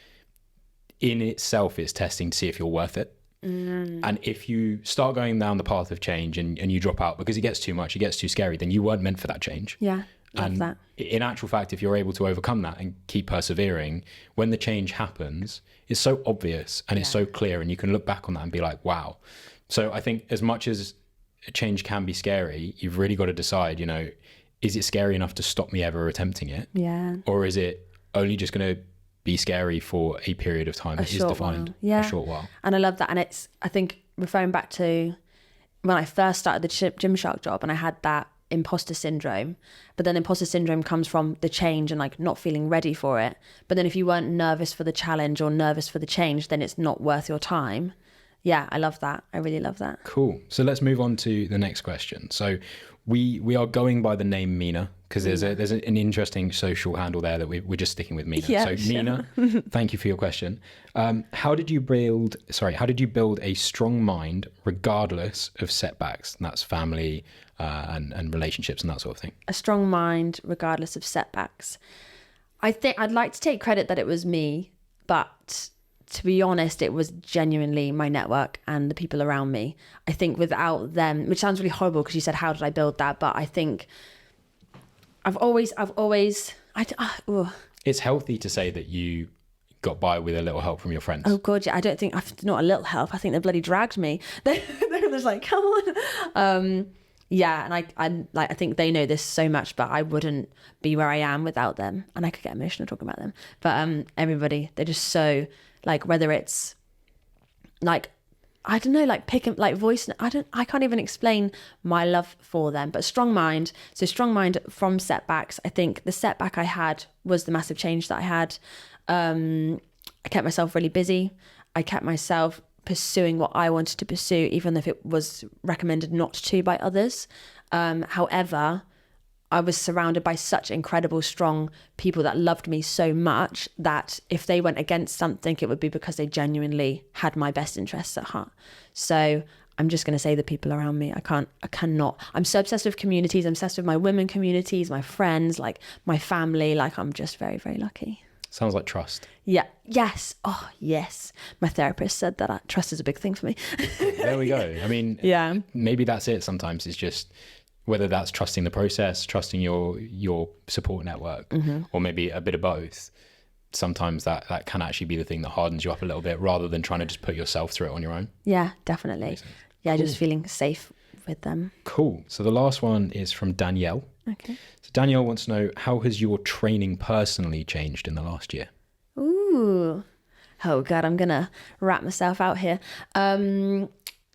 in itself it's testing to see if you're worth it. And if you start going down the path of change and you drop out because it gets too much, it gets too scary, then you weren't meant for that change. Yeah, love that. In actual fact, if you're able to overcome that and keep persevering, when the change happens, it's so obvious and it's so clear, and you can look back on that and be like, wow. So I think as much as change can be scary, you've really got to decide, you know, is it scary enough to stop me ever attempting it? Yeah. Or is it only just going to be scary for a period of time that is defined? Yeah. A short while. And I love that. And it's, I think, referring back to when I first started the Gymshark job and I had that imposter syndrome, but then imposter syndrome comes from the change and like not feeling ready for it. But then if you weren't nervous for the challenge or nervous for the change, then it's not worth your time. Yeah, I love that. I really love that. Cool. So let's move on to the next question. So we are going by the name Mina because there's an interesting social handle there that we're just sticking with Mina. Yeah, so sure. Mina, thank you for your question. How did you build a strong mind regardless of setbacks? And that's family and relationships and that sort of thing. A strong mind regardless of setbacks. I think I'd like to take credit that it was me, but to be honest, it was genuinely my network and the people around me. I think without them, which sounds really horrible because you said, how did I build that? But I think I've always, It's healthy to say that you got by with a little help from your friends. Oh God, yeah. I don't think not a little help. I think they bloody dragged me. They're just like, come on. Yeah. And I think they know this so much, but I wouldn't be where I am without them. And I could get emotional talking about them, but everybody, they're just so, like, whether it's like, I don't know, like picking, like voice, I can't even explain my love for them, but strong mind. So strong mind from setbacks. I think the setback I had was the massive change that I had. I kept myself really busy. I kept myself pursuing what I wanted to pursue, even if it was recommended not to by others. However, I was surrounded by such incredible, strong people that loved me so much that if they went against something, it would be because they genuinely had my best interests at heart. So I'm just going to say the people around me. I cannot. I'm so obsessed with communities. I'm obsessed with my women communities, my friends, like my family. Like I'm just very, very lucky. Sounds like trust. Yeah. Yes. Oh, yes. My therapist said that trust is a big thing for me. There we go. I mean, yeah. Maybe that's it. Sometimes it's just whether that's trusting the process, trusting your support network, or maybe a bit of both. Sometimes that can actually be the thing that hardens you up a little bit rather than trying to just put yourself through it on your own. Yeah, definitely. Yeah, cool. Just feeling safe with them. Cool. So the last one is from Danielle. Okay. So Danielle wants to know, how has your training personally changed in the last year? Ooh. Oh God, I'm going to wrap myself out here.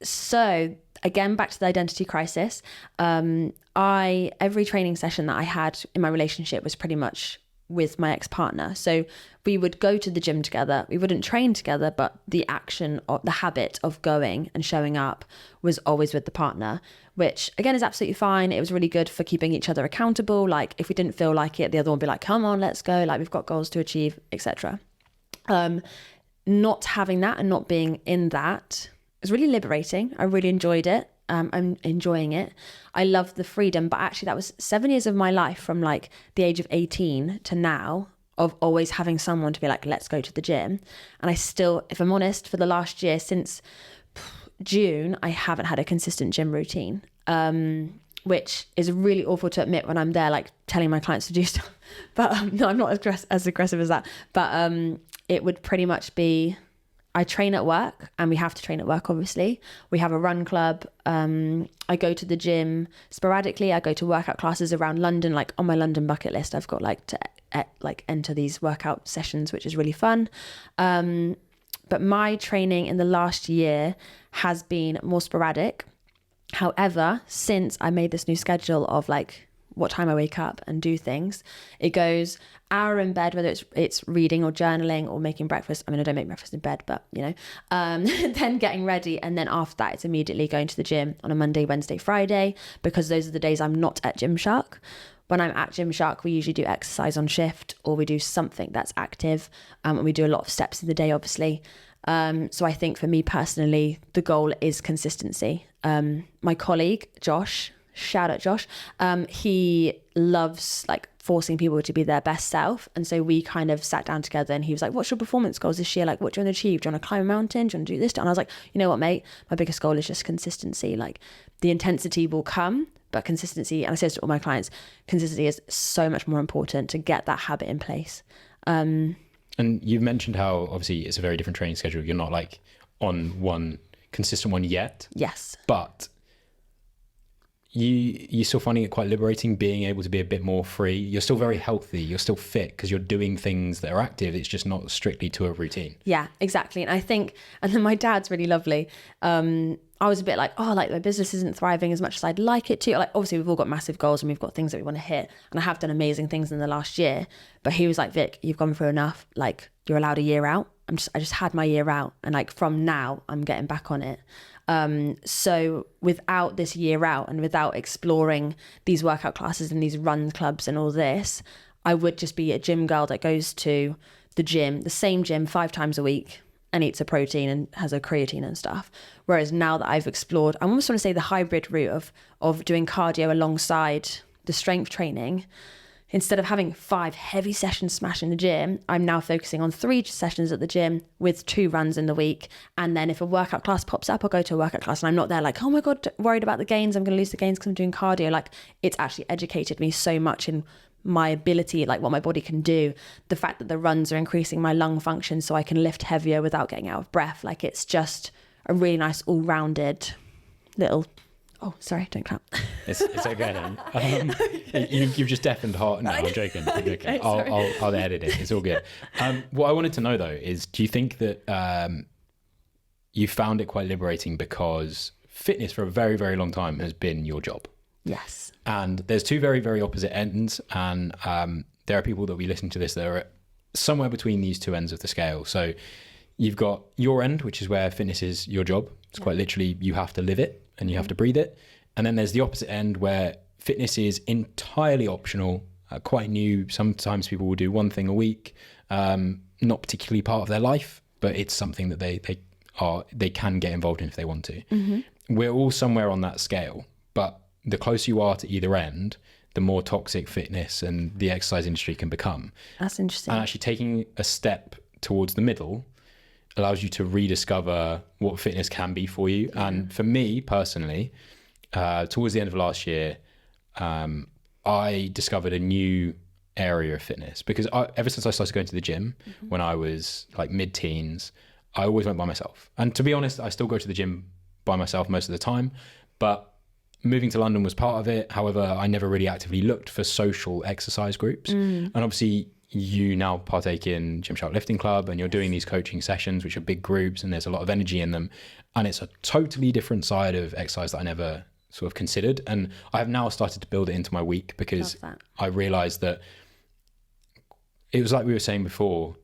So again, back to the identity crisis. Every training session that I had in my relationship was pretty much with my ex-partner. So we would go to the gym together. We wouldn't train together, but the action or the habit of going and showing up was always with the partner, which again is absolutely fine. It was really good for keeping each other accountable. Like if we didn't feel like it, the other one would be like, come on, let's go. Like we've got goals to achieve, etc. Not having that and not being in that was really liberating. I really enjoyed it. I'm enjoying it. I love the freedom, but actually that was 7 years of my life from like the age of 18 to now of always having someone to be like, let's go to the gym. And I still, if I'm honest, for the last year since June, I haven't had a consistent gym routine, which is really awful to admit when I'm there, like telling my clients to do stuff. But no, I'm not as aggressive as that. But it would pretty much be, I train at work, and we have to train at work, obviously. We have a run club. I go to the gym sporadically. I go to workout classes around London, like on my London bucket list. I've got like to enter these workout sessions, which is really fun. But my training in the last year has been more sporadic. However, since I made this new schedule of like what time I wake up and do things, it goes hour in bed, whether it's reading or journaling or making breakfast. I mean, I don't make breakfast in bed, but you know, then getting ready. And then after that, it's immediately going to the gym on a Monday, Wednesday, Friday, because those are the days I'm not at Gymshark. When I'm at Gymshark, we usually do exercise on shift, or we do something that's active, and we do a lot of steps in the day, obviously. So I think for me personally, the goal is consistency. My colleague, Josh, shout out Josh, he loves like forcing people to be their best self. And so we kind of sat down together and he was like, what's your performance goals this year? Like, what do you want to achieve? Do you want to climb a mountain? Do you want to do this? And I was like, you know what, mate, my biggest goal is just consistency. Like the intensity will come, but consistency, and I say this to all my clients, consistency is so much more important to get that habit in place. And you've mentioned how obviously it's a very different training schedule. You're not like on one consistent one yet. Yes. But you're still finding it quite liberating being able to be a bit more free. You're still very healthy. You're still fit because you're doing things that are active. It's just not strictly to a routine. Yeah, exactly. And I think, and then my dad's really lovely. I was a bit like, oh, like my business isn't thriving as much as I'd like it to. Like, obviously we've all got massive goals and we've got things that we want to hit. And I have done amazing things in the last year, but he was like, Vic, you've gone through enough. Like you're allowed a year out. I just had my year out. And like from now I'm getting back on it. So without this year out and without exploring these workout classes and these run clubs and all this, I would just be a gym girl that goes to the gym, the same gym 5 times a week, and eats a protein and has a creatine and stuff. Whereas now that I've explored, I almost want to say the hybrid route of doing cardio alongside the strength training, instead of having 5 heavy sessions smashed in the gym, I'm now focusing on 3 sessions at the gym with 2 runs in the week. And then if a workout class pops up, I'll go to a workout class and I'm not there like, oh my God, worried about the gains. I'm going to lose the gains because I'm doing cardio. Like it's actually educated me so much in my ability, like what my body can do. The fact that the runs are increasing my lung function so I can lift heavier without getting out of breath. Like it's just a really nice all-rounded little... Oh, sorry, don't clap. It's okay then. You've just deafened heart. No, I'm joking. Okay, I'll edit it. It's all good. What I wanted to know though is, do you think that you found it quite liberating because fitness for a very, very long time has been your job? Yes. And there's 2 very, very opposite ends. And there are people that we listen to this that are somewhere between these 2 ends of the scale. So you've got your end, which is where fitness is your job. It's quite literally, you have to live it and you have to breathe it. And then there's the opposite end where fitness is entirely optional, quite new. Sometimes people will do one thing a week, not particularly part of their life, but it's something that they can get involved in if they want to. Mm-hmm. We're all somewhere on that scale, but the closer you are to either end, the more toxic fitness and the exercise industry can become. That's interesting. And actually taking a step towards the middle allows you to rediscover what fitness can be for you. Yeah. And for me personally, towards the end of last year, I discovered a new area of fitness because ever since I started going to the gym when I was like mid-teens, I always went by myself. And to be honest, I still go to the gym by myself most of the time, but moving to London was part of it. However, I never really actively looked for social exercise groups. And obviously you now partake in Gymshark Lifting Club and you're doing these coaching sessions, which are big groups and there's a lot of energy in them. And it's a totally different side of exercise that I never sort of considered. And I have now started to build it into my week because I realized that it was like we were saying before,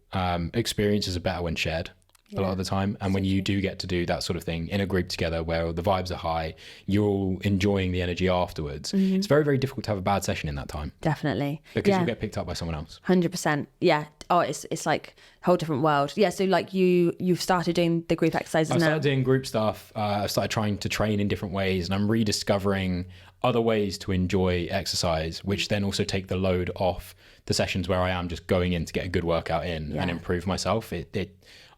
experiences are better when shared. A lot of the time. And when you do get to do that sort of thing in a group together where the vibes are high, you're all enjoying the energy afterwards. It's very, very difficult to have a bad session in that time. Definitely. Because you'll get picked up by someone else. 100%. Yeah. Oh, it's like a whole different world. Yeah. So like you've started doing the group exercises now. I started doing group stuff. I started trying to train in different ways and I'm rediscovering other ways to enjoy exercise, which then also take the load off the sessions where I am just going in to get a good workout in and improve myself.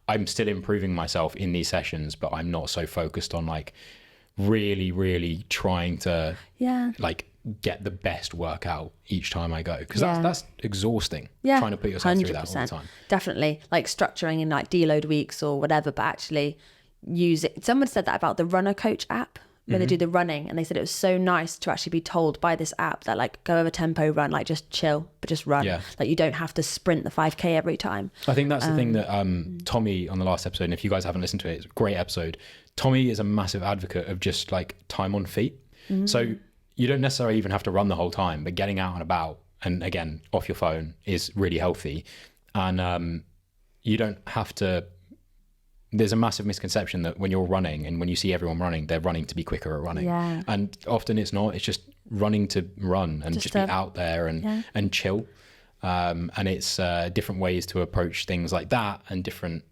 I'm still improving myself in these sessions, but I'm not so focused on like really, really trying to like get the best workout each time I go. Because that's exhausting. Yeah. Trying to put yourself 100%. Through that all the time. Definitely. Like structuring in like deload weeks or whatever, but actually use it. Someone said that about the Runner Coach app. where they do the running, and they said it was so nice to actually be told by this app that like go over tempo run, like just chill, but just run. Like you don't have to sprint the 5k every time. I think that's the thing that Tommy on the last episode, and if you guys haven't listened to it, it's a great episode. Tommy is a massive advocate of just like time on feet. So you don't necessarily even have to run the whole time, but getting out and about, and again, off your phone, is really healthy. And you don't have to, there's a massive misconception that when you're running and when you see everyone running, they're running to be quicker at running. And often it's not, it's just running to run and just be out there and chill. And it's different ways to approach things like that, and different.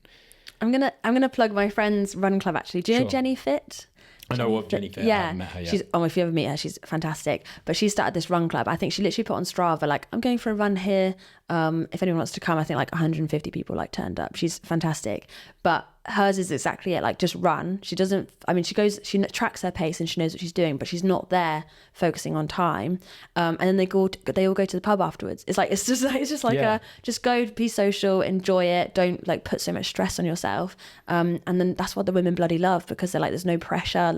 I'm gonna plug my friend's run club actually. Do you know Jenny Fit? I know of Jenny Fit. Yeah. I haven't met her yet. She's, if you ever meet her, she's fantastic. But she started this run club. I think she literally put on Strava, like, I'm going for a run here. If anyone wants to come, I think like 150 people like turned up. She's fantastic. But hers is exactly it, like just run. She doesn't, I mean, she tracks her pace and she knows what she's doing, but she's not there focusing on time. And then they all go to the pub afterwards. It's just like just go, be social, enjoy it. Don't like put so much stress on yourself. And then that's what the women bloody love, because they're like, there's no pressure.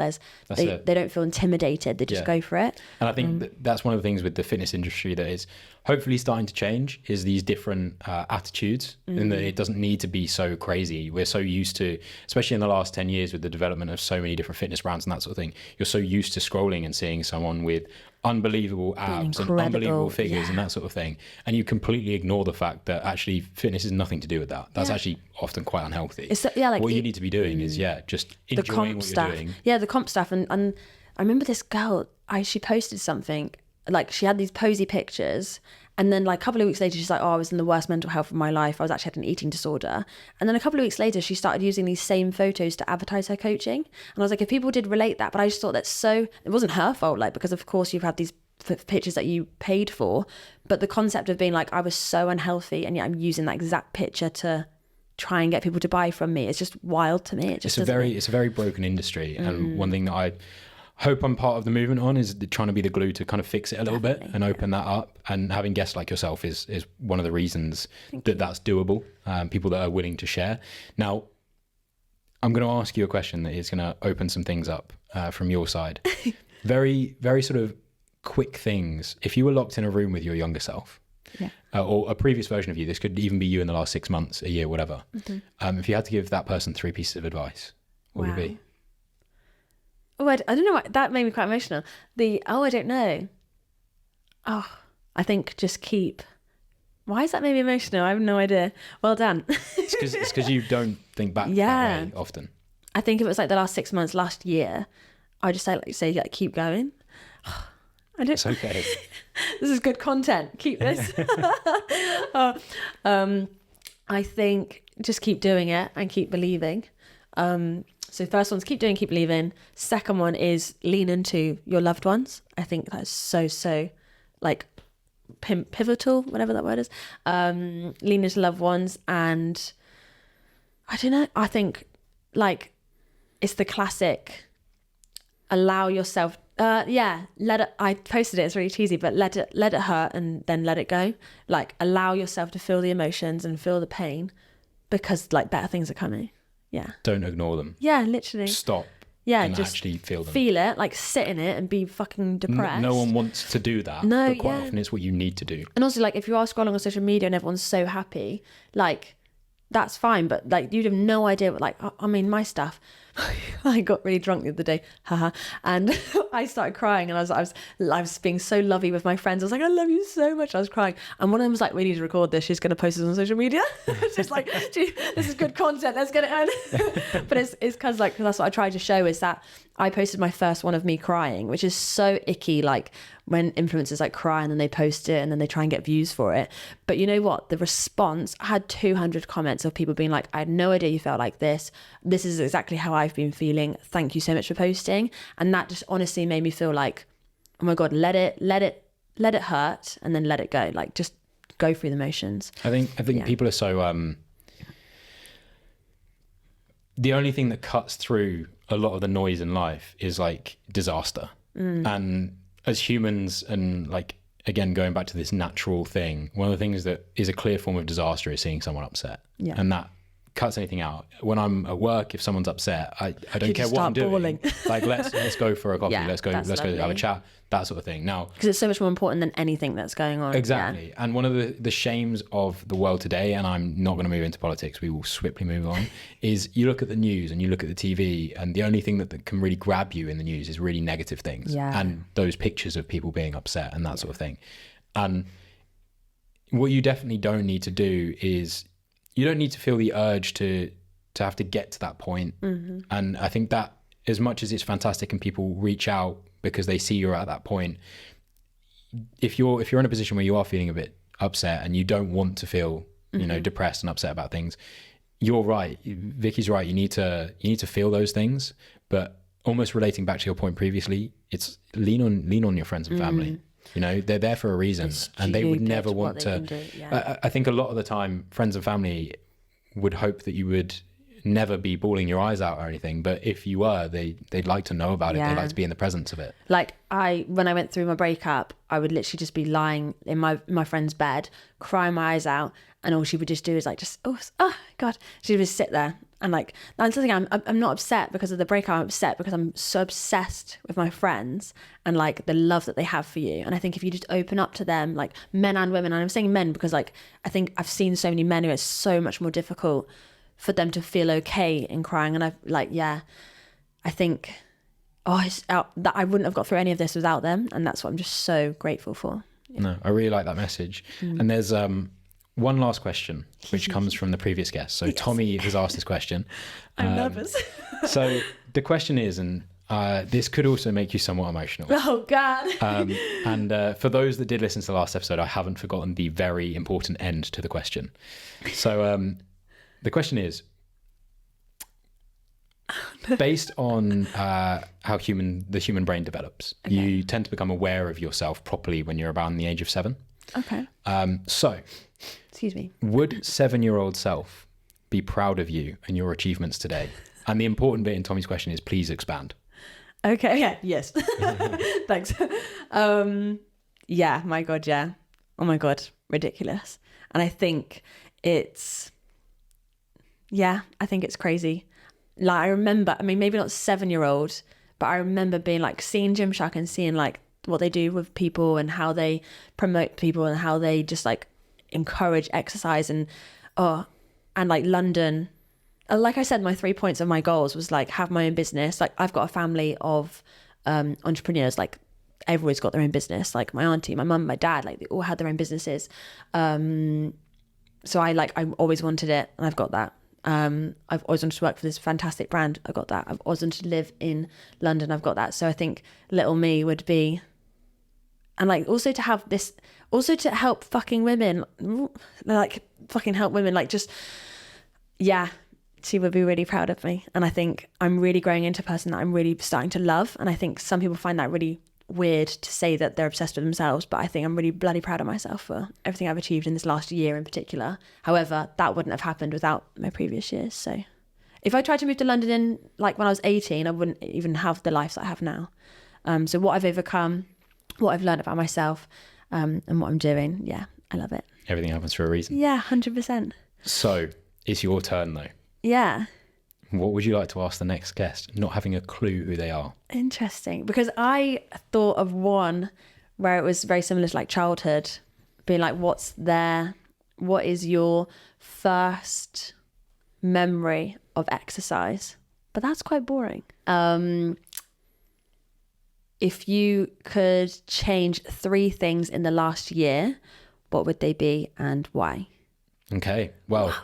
They don't feel intimidated. They just go for it. And I think that's one of the things with the fitness industry that is hopefully starting to change, is these different attitudes, and that it doesn't need to be so crazy. We're so used to, especially in the last 10 years with the development of so many different fitness brands and that sort of thing, you're so used to scrolling and seeing someone with unbelievable abs and unbelievable figures and that sort of thing, and you completely ignore the fact that actually fitness has nothing to do with that. That's actually often quite unhealthy. What you need to be doing is just enjoying what you're doing. The comp stuff. And I remember this girl, she posted something, like she had these posy pictures, and then like a couple of weeks later she's like, I was in the worst mental health of my life, I was actually had an eating disorder. And then a couple of weeks later she started using these same photos to advertise her coaching, and I was like, if people did relate that, but I just thought that's so, it wasn't her fault, like, because of course you've had these pictures that you paid for, but the concept of being like, I was so unhealthy and yet I'm using that exact picture to try and get people to buy from me, it's just wild to me. It's a very broken industry. And one thing that I hope I'm part of the movement on is trying to be the glue to kind of fix it a little bit and open that up. And having guests like yourself is one of the reasons that's doable. People that are willing to share. Now, I'm going to ask you a question that is going to open some things up from your side. Very, very sort of quick things. If you were locked in a room with your younger self, or a previous version of you, this could even be you in the last 6 months, a year, whatever. If you had to give that person 3 pieces of advice, what would it be? Oh, I don't know. That made me quite emotional. I don't know. Oh, I think just keep. Why is that made me emotional? I have no idea. Well done. It's because you don't think back that way often. I think if it was like the last 6 months, last year, I just say keep going. It's okay. This is good content. Keep this. I think just keep doing it and keep believing. So first one's keep doing, keep believing. Second one is lean into your loved ones. I think that's so like pivotal, whatever that word is. Lean into loved ones. And I don't know, I think like it's the classic allow yourself, let it, I posted it, it's really cheesy, but let it hurt and then let it go. Like allow yourself to feel the emotions and feel the pain, because like better things are coming. Yeah. Don't ignore them. Yeah, literally. Stop. Yeah, and just actually feel them. Feel it, like sit in it and be fucking depressed. No one wants to do that. No, but quite often it's what you need to do. And also, like, if you are scrolling on social media and everyone's so happy, like, that's fine. But like, you'd have no idea what, like, I mean, my stuff. I got really drunk the other day, and I started crying, and I was being so lovey with my friends. I was like, I love you so much. I was crying, and one of them was like, we need to record this. She's going to post this on social media. It's just like, this is good content. Let's get it on. But it's because like that's what I tried to show, is that I posted my first one of me crying, which is so icky. Like when influencers like cry and then they post it and then they try and get views for it. But you know what? The response, I had 200 comments of people being like, I had no idea you felt like this. This is exactly how I've been feeling. Thank you so much for posting. And that just honestly made me feel like, oh my God, let it hurt and then let it go. Like just go through the motions. I think people are so, the only thing that cuts through a lot of the noise in life is like disaster. And as humans, and like, again, going back to this natural thing, one of the things that is a clear form of disaster is seeing someone upset. And that cuts anything out. When I'm at work, if someone's upset, I don't You care just what I'm start doing. bawling. Like let's go for a coffee. Yeah, let's go that's have a lovely. chat. That sort of thing. Now, Because it's so much more important than anything that's going on. exactly. Yeah. And one of the shames of the world today, and I'm not going to move into politics, we will swiftly move on, is you look at the news and you look at the TV, and the only thing that can really grab you in the news is really negative things. Yeah. And those pictures of people being upset and that sort of thing. And what you definitely don't need to do is, you don't need to feel the urge to have to get to that point. And I think that as much as it's fantastic and people reach out because they see you're at that point, if you're in a position where you are feeling a bit upset and you don't want to feel, you know, depressed and upset about things, you're right. Vicky's right. You need to feel those things, but almost relating back to your point previously, it's lean on your friends and family. You know, they're there for a reason, and they would never want to. I think a lot of the time, friends and family would hope that you would never be bawling your eyes out or anything, but if you were, they'd like to know about it. They'd like to be in the presence of it. Like when I went through my breakup, I would literally just be lying in my friend's bed, crying my eyes out, and all she would just do is like, oh God, she would just sit there. And like, that's the thing, I'm not upset because of the breakup. I'm upset because I'm so obsessed with my friends and like the love that they have for you. And I think if you just open up to them, like men and women, and I'm saying men because like I think I've seen so many men who it's so much more difficult for them to feel okay in crying. And I've like, I think that I wouldn't have got through any of this without them, and that's what I'm just so grateful for. No, I really like that message. And there's one last question, which comes from the previous guest. So Tommy has asked this question. I'm nervous. So the question is, and this could also make you somewhat emotional. Oh God. And for those that did listen to the last episode, I haven't forgotten the very important end to the question. So the question is, based on how the human brain develops, you tend to become aware of yourself properly when you're around the age of 7. Okay. So, Excuse me. would 7-year-old self be proud of you and your achievements today? And the important bit in Tommy's question is, please expand. Okay. Yeah. Yes. Thanks. Yeah. My God. Yeah. Oh my God. Ridiculous. And I think it's crazy. Like I remember, I mean, maybe not 7-year-old, but I remember being like seeing Gymshark and seeing like what they do with people and how they promote people and how they just like encourage exercise and like London. Like I said, my 3 points of my goals was like have my own business. Like I've got a family of entrepreneurs. Like everyone's got their own business. Like my auntie, my mum, my dad, like they all had their own businesses. So I always wanted it, and I've got that. I've always wanted to work for this fantastic brand. I got that. I've always wanted to live in London. I've got that. So I think little me would be, and like also to have this, also to help fucking women, like fucking help women, like just, yeah, she would be really proud of me. And I think I'm really growing into a person that I'm really starting to love. And I think some people find that really weird to say that they're obsessed with themselves, but I think I'm really bloody proud of myself for everything I've achieved in this last year in particular. However, that wouldn't have happened without my previous years. So if I tried to move to London in like when I was 18, I wouldn't even have the life that I have now. So what I've overcome, what I've learned about myself, and what I'm doing, yeah, I love it. Everything happens for a reason. Yeah, 100%. So it's your turn though. Yeah. What would you like to ask the next guest, not having a clue who they are? Interesting, because I thought of one where it was very similar to like childhood, being like, what is your first memory of exercise? But that's quite boring. If you could change 3 things in the last year, what would they be and why? Okay, well,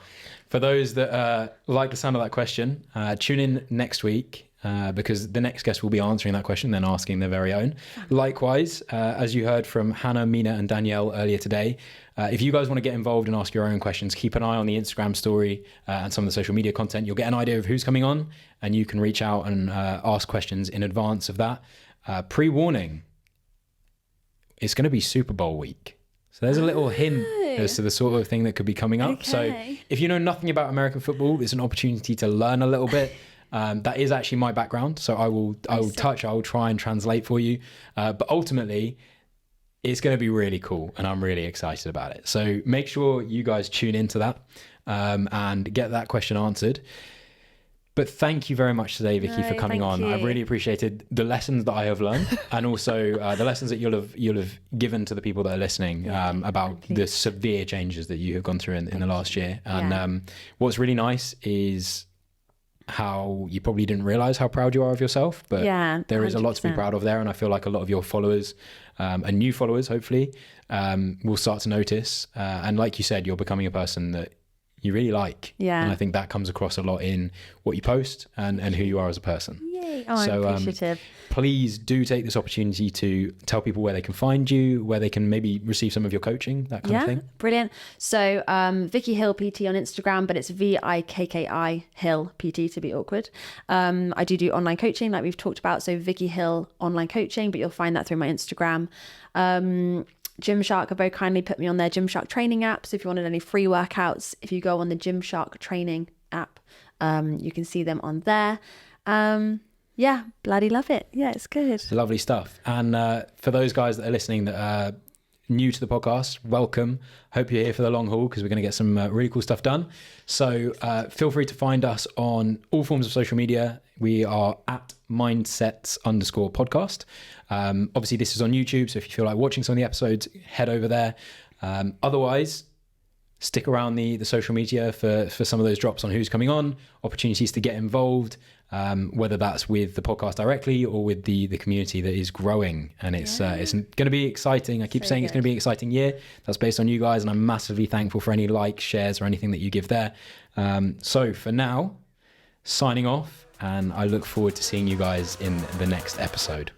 for those that like the sound of that question, tune in next week because the next guest will be answering that question, then asking their very own. Likewise, as you heard from Hannah, Mina and Danielle earlier today, if you guys want to get involved and ask your own questions, keep an eye on the Instagram story and some of the social media content. You'll get an idea of who's coming on and you can reach out and ask questions in advance of that. Pre-warning, it's going to be Super Bowl week. So there's a little hint as to the sort of thing that could be coming up. Okay. So if you know nothing about American football, it's an opportunity to learn a little bit. That is actually my background. So I will try and translate for you. But ultimately, it's going to be really cool, and I'm really excited about it. So make sure you guys tune into that and get that question answered. But thank you very much today, Vikki, for coming on. I've really appreciated the lessons that I have learned, and also the lessons that you'll have given to the people that are listening about the severe changes that you have gone through in the last year. And what's really nice is how you probably didn't realize how proud you are of yourself, but there is a lot to be proud of there. And I feel like a lot of your followers and new followers, hopefully, will start to notice. And like you said, you're becoming a person that you really like. And I think that comes across a lot in what you post and who you are as a person. Yay. Oh, I'm appreciative. Please do take this opportunity to tell people where they can find you, where they can maybe receive some of your coaching, that kind of thing. Brilliant. So Vikki Hill PT on Instagram, but it's VIKKI Hill PT to be awkward. I do online coaching like we've talked about. So Vikki Hill online coaching, but you'll find that through my Instagram. Gymshark have very kindly put me on their Gymshark training app. So if you wanted any free workouts, if you go on the Gymshark training app, you can see them on there. Bloody love it. Yeah, it's good. Lovely stuff. And for those guys that are listening that are new to the podcast, welcome. Hope you're here for the long haul, because we're going to get some really cool stuff done. So feel free to find us on all forms of social media. We are at mindsets_podcast. Obviously, this is on YouTube, so if you feel like watching some of the episodes, head over there. Otherwise, stick around the social media for some of those drops on who's coming on, opportunities to get involved, whether that's with the podcast directly or with the community that is growing. And it's going to be exciting. I keep saying it's going to be an exciting year. That's based on you guys, and I'm massively thankful for any likes, shares, or anything that you give there. So for now, signing off, and I look forward to seeing you guys in the next episode.